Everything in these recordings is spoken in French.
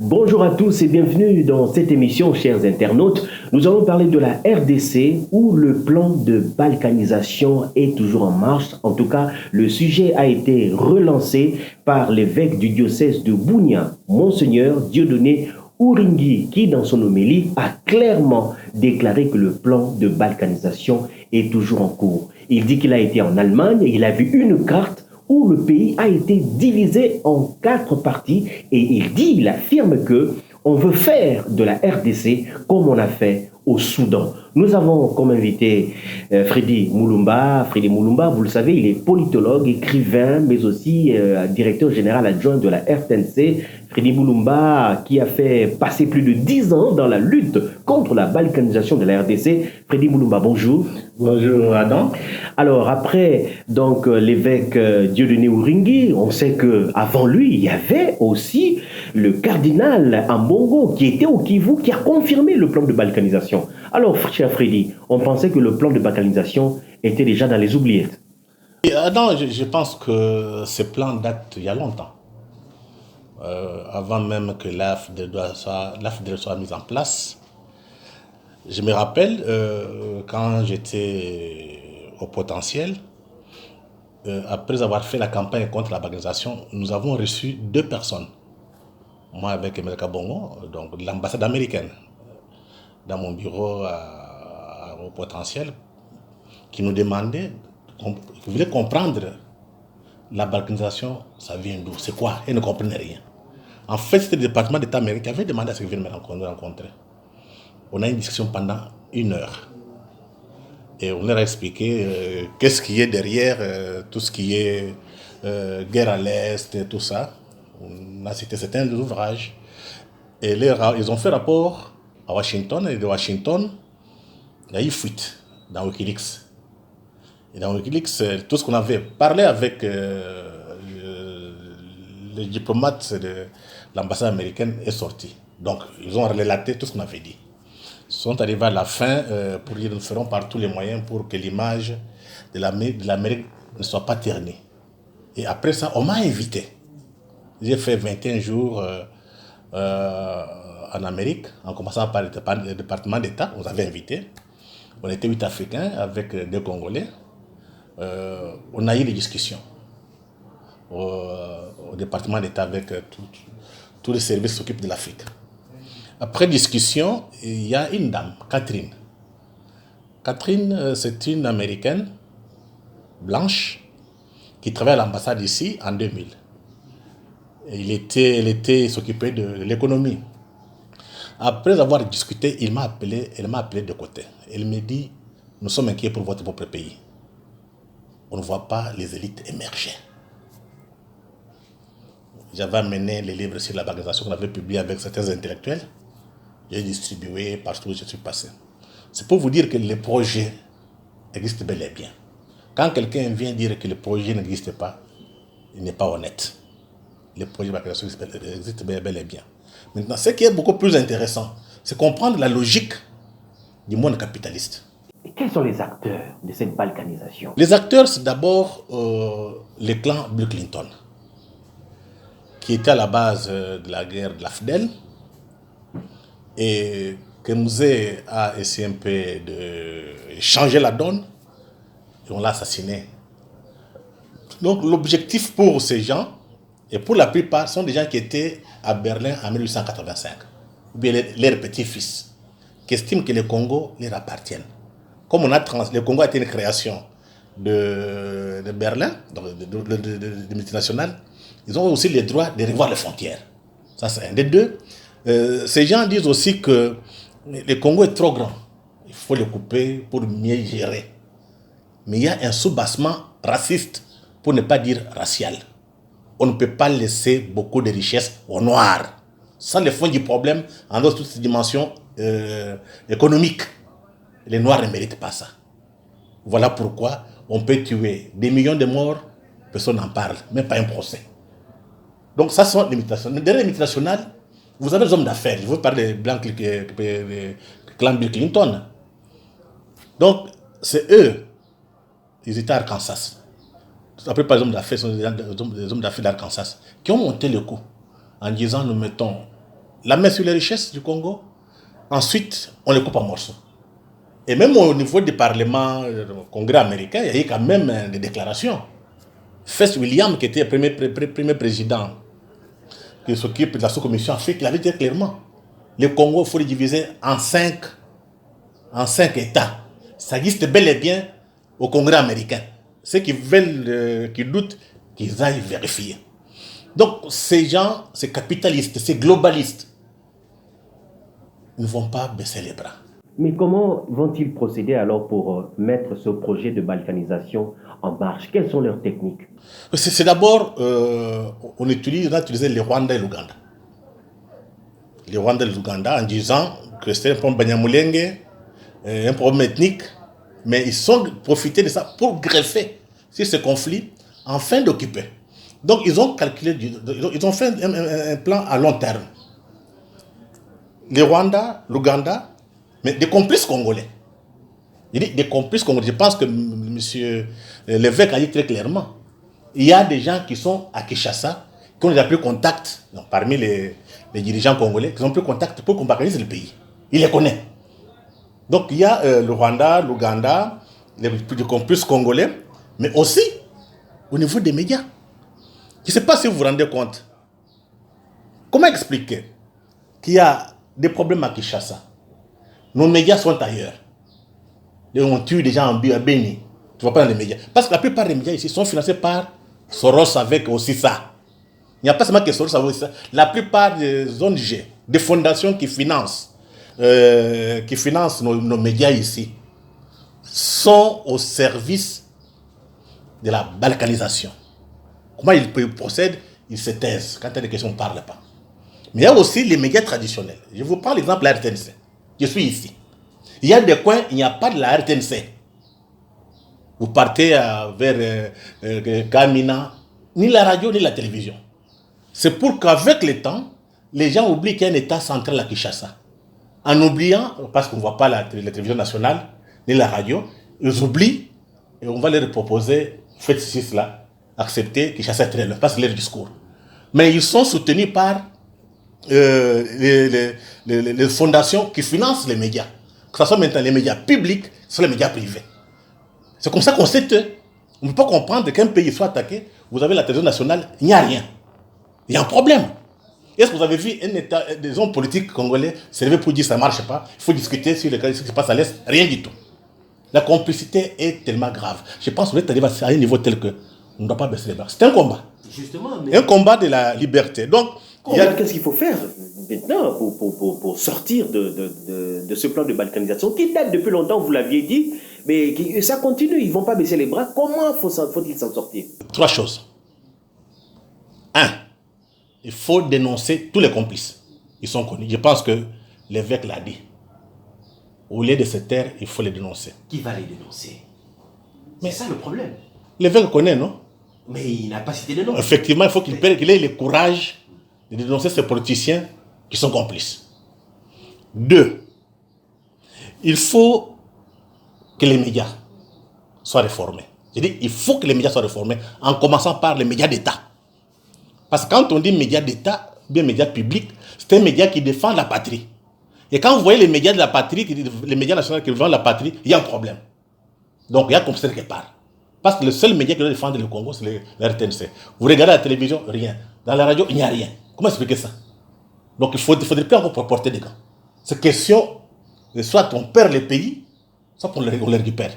Bonjour à tous et bienvenue dans cette émission, chers internautes. Nous allons parler de la RDC où le plan de balkanisation est toujours en marche. En tout cas, le sujet a été relancé par l'évêque du diocèse de Bunia, Monseigneur Dieudonné Uringui, qui dans son homélie a clairement déclaré que le plan de balkanisation est toujours en cours. Il dit qu'il a été en Allemagne et il a vu une carte où le pays a été divisé en 4 parties et il affirme que on veut faire de la RDC comme on a fait au Soudan. Nous avons comme invité Freddy Mulumba. Freddy Mulumba, vous le savez, il est politologue, écrivain, mais aussi directeur général adjoint de la RTNC. Freddy Mulumba, qui a fait passer plus de 10 ans dans la lutte contre la balkanisation de la RDC. Freddy Mulumba, bonjour. Bonjour Adam. Alors après donc l'évêque Dieudonné Uringui, on sait que avant lui il y avait aussi le cardinal Ambongo qui était au Kivu, qui a confirmé le plan de balkanisation. Alors cher Freddy, on pensait que le plan de balkanisation était déjà dans les oubliettes. Et Adam, je pense que ce plan date il y a longtemps. Avant même que l'AFD soit mise en place. Je me rappelle, quand j'étais au potentiel, après avoir fait la campagne contre la balkanisation, nous avons reçu 2 personnes. Moi avec Emelka Bongo, donc de l'ambassade américaine, dans mon bureau au potentiel, qui nous demandaient, qui voulaient comprendre la balkanisation, ça vient d'où, c'est quoi, ils ne comprenaient rien. En fait, c'était le département d'État américain qui avait demandé à ce qu'ils viennent me rencontrer. On a eu une discussion pendant 1 heure. Et on leur a expliqué qu'est-ce qui est derrière tout ce qui est guerre à l'Est et tout ça. On a cité certains ouvrages. Et ils ont fait rapport à Washington. Et de Washington, il y a eu fuite dans Wikileaks. Et dans Wikileaks, tout ce qu'on avait parlé avec les diplomates de l'ambassade américaine est sorti. Donc, ils ont relaté tout ce qu'on avait dit. Ils sont arrivés à la fin pour dire nous ferons par tous les moyens pour que l'image de l'Amérique ne soit pas ternie. Et après ça, on m'a invité. J'ai fait 21 jours en Amérique, en commençant par le département d'État. On nous avait invités. On était 8 Africains avec 2 Congolais. On a eu des discussions au département d'État avec tous les services qui s'occupent de l'Afrique. Après discussion, il y a une dame, Catherine. Catherine, c'est une Américaine blanche qui travaille à l'ambassade ici en 2000. Elle s'occupait de l'économie. Après avoir discuté, elle m'a appelé de côté. Elle me dit, nous sommes inquiets pour votre propre pays. On ne voit pas les élites émerger. J'avais amené les livres sur la balkanisation qu'on avait publiés avec certains intellectuels. J'ai distribué partout où je suis passé. C'est pour vous dire que les projets existent bel et bien. Quand quelqu'un vient dire que le projet n'existe pas, il n'est pas honnête. Les projets de balkanisation existent bel et bien. Maintenant, ce qui est beaucoup plus intéressant, c'est comprendre la logique du monde capitaliste. Et quels sont les acteurs de cette balkanisation? Les acteurs, c'est d'abord le clan Bill Clinton, qui était à la base de la guerre de l'AFDEL, et que Mouzé a essayé un peu de changer la donne, et on l'a assassiné. Donc l'objectif pour ces gens, et pour la plupart, sont des gens qui étaient à Berlin en 1885, ou bien leurs petits-fils, qui estiment que le Congo leur appartient. Comme le Congo a été une création de Berlin, donc de multinationales, ils ont aussi le droit de revoir les frontières. Ça, c'est un des deux. Ces gens disent aussi que le Congo est trop grand. Il faut le couper pour mieux gérer. Mais il y a un soubassement raciste, pour ne pas dire racial. On ne peut pas laisser beaucoup de richesses aux Noirs. Ça, le fond du problème, en dehors de toutes ces dimensions économiques. Les Noirs ne méritent pas ça. Voilà pourquoi on peut tuer des millions de morts, personne n'en parle, même pas un procès. Donc ça, sont les multinationales. Derrière les multinationales, vous avez les hommes d'affaires. Je veux parler des blancs, clan Bill Clinton. Donc, c'est eux, ils étaient à Arkansas. La plupart des hommes d'affaires sont des hommes d'affaires d'Arkansas qui ont monté le coup en disant nous mettons la main sur les richesses du Congo. Ensuite, on les coupe en morceaux. Et même au niveau du Parlement, du Congrès américain, il y a eu quand même des déclarations. Fess William, qui était le premier président qui s'occupe de la sous-commission Afrique, il avait dit clairement, le Congo, il faut le diviser en cinq États. Ça existe bel et bien au Congrès américain. Ceux qui veulent, qui doutent, qu'ils aillent vérifier. Donc, ces gens, ces capitalistes, ces globalistes, ne vont pas baisser les bras. Mais comment vont-ils procéder alors pour mettre ce projet de balkanisation en marche? Quelles sont leurs techniques? C'est d'abord, on a utilisé le Rwanda et l'Ouganda. Le Rwanda et l'Ouganda en disant que c'était un problème Banyamulenge, un problème ethnique, mais ils ont profité de ça pour greffer sur ce conflit en fin d'occuper. Donc ils ont calculé, ils ont fait un plan à long terme. Le Rwanda, l'Ouganda, mais des complices congolais. Il dit des complices congolais. Je pense que M. l'évêque a dit très clairement. Il y a des gens qui sont à Kinshasa, qui ont déjà pris contact, donc, parmi les dirigeants congolais, qui ont pris contact pour qu'on balkanise le pays. Il les connaît. Donc il y a le Rwanda, l'Ouganda, les complices congolais, mais aussi au niveau des médias. Je ne sais pas si vous vous rendez compte. Comment expliquer qu'il y a des problèmes à Kinshasa? Nos médias sont ailleurs. Et on tue des gens à Béni. Tu ne vois pas dans les médias. Parce que la plupart des médias ici sont financés par Soros avec aussi ça. Il n'y a pas seulement que Soros avec aussi ça. La plupart des ONG, des fondations qui financent nos médias ici, sont au service de la balkanisation. Comment ils procèdent? Ils se taisent. Quand il y a des questions, on ne parle pas. Mais il y a aussi les médias traditionnels. Je vous prends l'exemple de la RTNC. Je suis ici. Il y a des coins, il n'y a pas de la RTNC. Vous partez vers Kamina, ni la radio, ni la télévision. C'est pour qu'avec le temps, les gens oublient qu'il y a un État central à Kinshasa. En oubliant, parce qu'on ne voit pas la télévision nationale, ni la radio, ils oublient et on va leur proposer, faites ceci, cela, acceptez Kinshasa est très loin, parce que leur discours. Mais ils sont soutenus par les fondations qui financent les médias. Que ce soit maintenant les médias publics, soit les médias privés. C'est comme ça qu'on sait que on ne peut pas comprendre qu'un pays soit attaqué, vous avez la télévision nationale, il n'y a rien. Il y a un problème. Est-ce que vous avez vu un État, des hommes politiques congolais se lever pour dire que ça ne marche pas, il faut discuter sur ce qui se passe à l'Est? Rien du tout. La complicité est tellement grave. Je pense qu'on est arrivé à un niveau tel qu'on ne doit pas baisser les bras. C'est un combat. Justement. Un combat de la liberté. Donc, qu'est-ce qu'il faut faire maintenant pour sortir de ce plan de balkanisation qui date depuis longtemps, vous l'aviez dit, mais ça continue, ils ne vont pas baisser les bras. Comment faut-il s'en sortir? 3 choses. 1. Il faut dénoncer tous les complices. Ils sont connus. Je pense que l'évêque l'a dit. Au lieu de se taire, il faut les dénoncer. Qui va les dénoncer? Mais c'est ça le problème. L'évêque connaît, non? Mais il n'a pas cité les noms. Effectivement, il faut qu'il ait le courage de dénoncer ces politiciens qui sont complices. 2. Il faut que les médias soient réformés. Je dis, il faut que les médias soient réformés, en commençant par les médias d'État. Parce que quand on dit médias d'État, bien médias publics, c'est un média qui défend la patrie. Et quand vous voyez les médias de la patrie, les médias nationaux qui défendent la patrie, il y a un problème. Donc il y a comme ça quelque part. Parce que le seul média qui doit défendre le Congo, c'est la RTNC. Vous regardez la télévision, rien. Dans la radio, il n'y a rien. Comment expliquer ça? Donc il faudrait plus encore porter des gants. C'est question, soit on perd le pays, soit on le récupère.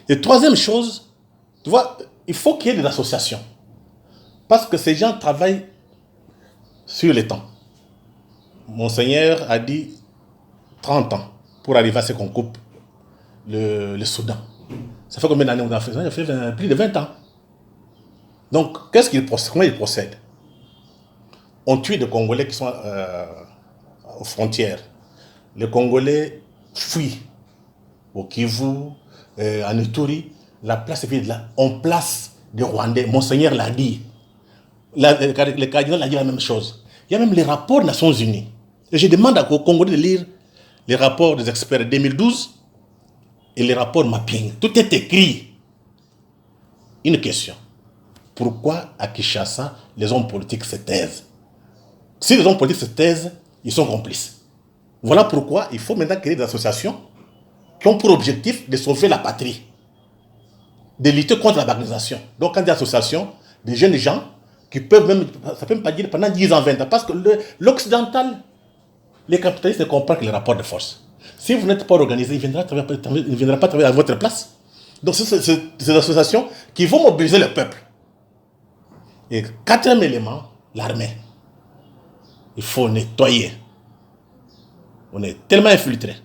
Et troisième chose, tu vois, il faut qu'il y ait des associations. Parce que ces gens travaillent sur le temps. Monseigneur a dit 30 ans pour arriver à ce qu'on coupe le Soudan. Ça fait combien d'années on a fait ça? Ça fait plus de 20 ans. Donc, comment ils procèdent? On tue des Congolais qui sont aux frontières. Les Congolais fuient au Kivu, en Ituri. La place est vide là. On place des Rwandais. Monseigneur l'a dit. Le cardinal a dit la même chose. Il y a même les rapports des Nations Unies. Et je demande aux Congolais de lire les rapports des experts de 2012 et les rapports mapping. Tout est écrit. Une question. Pourquoi à Kinshasa, les hommes politiques se taisent? Si les hommes politiques se taisent, Ils sont complices. Voilà pourquoi il faut maintenant créer des associations qui ont pour objectif de sauver la patrie, de lutter contre la banalisation. Donc, quand il y a des associations, des jeunes gens qui peuvent même, ça peut même pas dire pendant 10 ans, 20 ans, parce que l'occidental, les capitalistes ne comprennent que les rapports de force. Si vous n'êtes pas organisé, il ne viendra pas travailler à votre place. Donc, c'est ces associations qui vont mobiliser le peuple. Et quatrième élément, l'armée. Il faut nettoyer. On est tellement infiltré.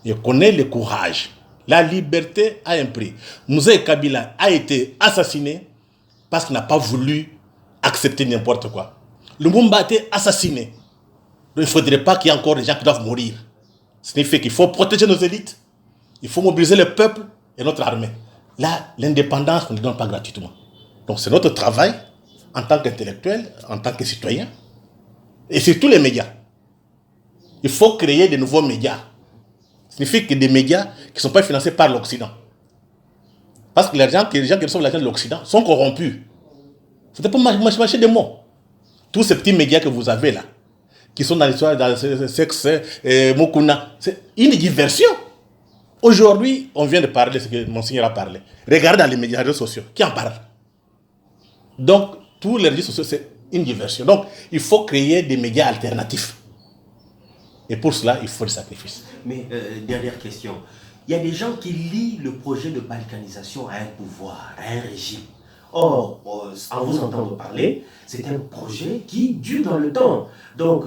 Et qu'on ait le courage. La liberté a un prix. Moussa Kabila a été assassiné parce qu'il n'a pas voulu accepter n'importe quoi. Lumumba a été assassiné. Donc il ne faudrait pas qu'il y ait encore des gens qui doivent mourir. Ce qui fait qu'il faut protéger nos élites. Il faut mobiliser le peuple et notre armée. Là, l'indépendance, on ne donne pas gratuitement. Donc c'est notre travail en tant qu'intellectuel, en tant que citoyen. Et c'est tous les médias. Il faut créer de nouveaux médias. Ça signifie que des médias qui ne sont pas financés par l'Occident. Parce que les gens qui reçoivent l'argent de l'Occident sont corrompus. Ce n'est pas marcher des mots. Tous ces petits médias que vous avez là, qui sont dans l'histoire, dans le sexe, Mokuna, c'est une diversion. Aujourd'hui, on vient de parler, ce que Monseigneur a parlé. Regardez dans les médias, réseaux sociaux, qui en parle? Donc, tous les réseaux sociaux, c'est une diversion. Donc, il faut créer des médias alternatifs. Et pour cela, il faut des sacrifices. Mais, dernière question. Il y a des gens qui lient le projet de balkanisation à un pouvoir, à un régime. Or, en vous entendant parler, c'est un projet qui dure dans le temps. Donc,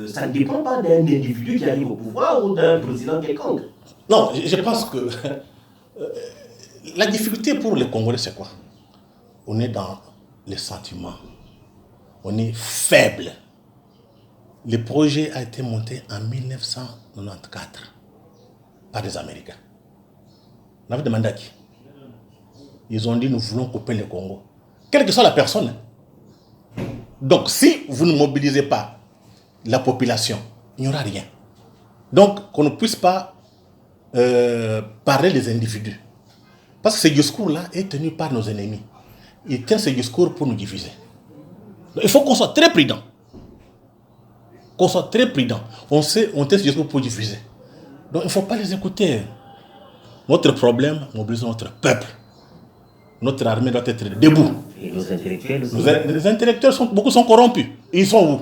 ça ne dépend pas d'un individu qui arrive au pouvoir ou d'un président quelconque. Non, je pense que la difficulté pour les Congolais, c'est quoi? On est dans les sentiments. On est faible. Le projet a été monté en 1994 par les Américains. On avait demandé à qui? Ils ont dit nous voulons couper le Congo. Quelle que soit la personne. Donc si vous ne mobilisez pas la population, il n'y aura rien. Donc qu'on ne puisse pas parler des individus. Parce que ce discours-là est tenu par nos ennemis. Ils tiennent ce discours pour nous diviser. Donc, il faut qu'on soit très prudent. Qu'on soit très prudent. On tient ce discours pour diviser. Donc il ne faut pas les écouter. Notre problème, mobiliser notre peuple. Notre armée doit être debout. Et nos intellectuels aussi. Les intellectuels, beaucoup sont corrompus. Ils sont où?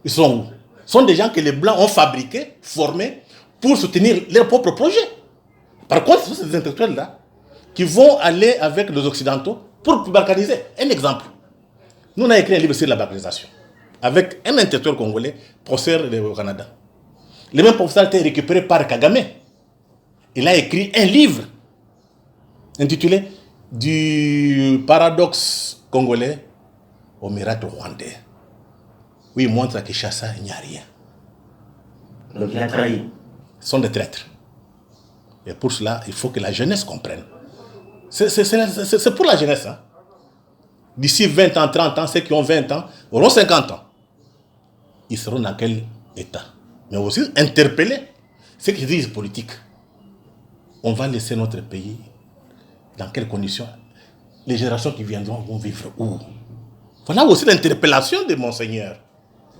Ils sont où? Ce sont des gens que les Blancs ont fabriqués, formés, pour soutenir leurs propres projets. Par contre, ce sont ces intellectuels-là qui vont aller avec les Occidentaux pour balkaniser. Un exemple. Nous, on a écrit un livre sur la balkanisation avec un intellectuel congolais, professeur au Canada. Le même professeur a été récupéré par Kagame. Il a écrit un livre intitulé Du paradoxe congolais au miracle rwandais. Où il montre à Kinshasa, il n'y a rien. Donc il a trahi. Ce sont des traîtres. Et pour cela, il faut que la jeunesse comprenne. C'est pour la jeunesse. Hein. D'ici 20 ans, 30 ans, ceux qui ont 20 ans auront 50 ans. Ils seront dans quel état? Mais aussi interpeller ceux qui disent politique. On va laisser notre pays dans quelles conditions? Les générations qui viendront vont vivre où? Voilà aussi l'interpellation de Monseigneur.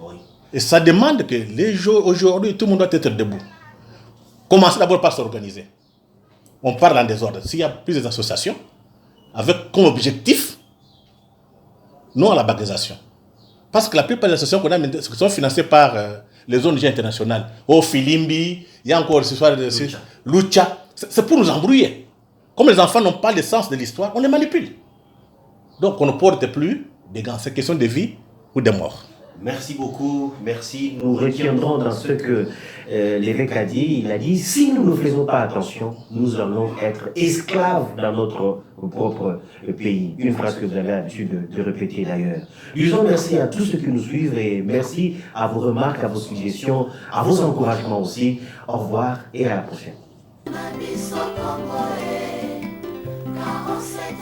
Oui. Et ça demande que les jours aujourd'hui, tout le monde doit être debout. Commencez d'abord par s'organiser. On parle en désordre. S'il y a plusieurs associations, avec comme objectif, non à la banalisation. Parce que la plupart des associations qu'on a sont financées par les ONG internationales. Au Filimbi, il y a encore ce soir de Lucha. C'est pour nous embrouiller. Comme les enfants n'ont pas le sens de l'histoire, on les manipule. Donc on ne porte plus des gants. C'est question de vie ou de mort. Merci beaucoup, merci. Nous retiendrons dans ce que l'évêque a dit. Il a dit, si nous ne faisons pas attention, nous allons être esclaves dans notre propre pays. Une phrase que vous avez l'habitude de répéter d'ailleurs. Disons merci à tous ceux qui nous suivent et merci à vos remarques, à vos suggestions, à vos encouragements aussi. Au revoir et à la prochaine. Biso Congolais, car on sait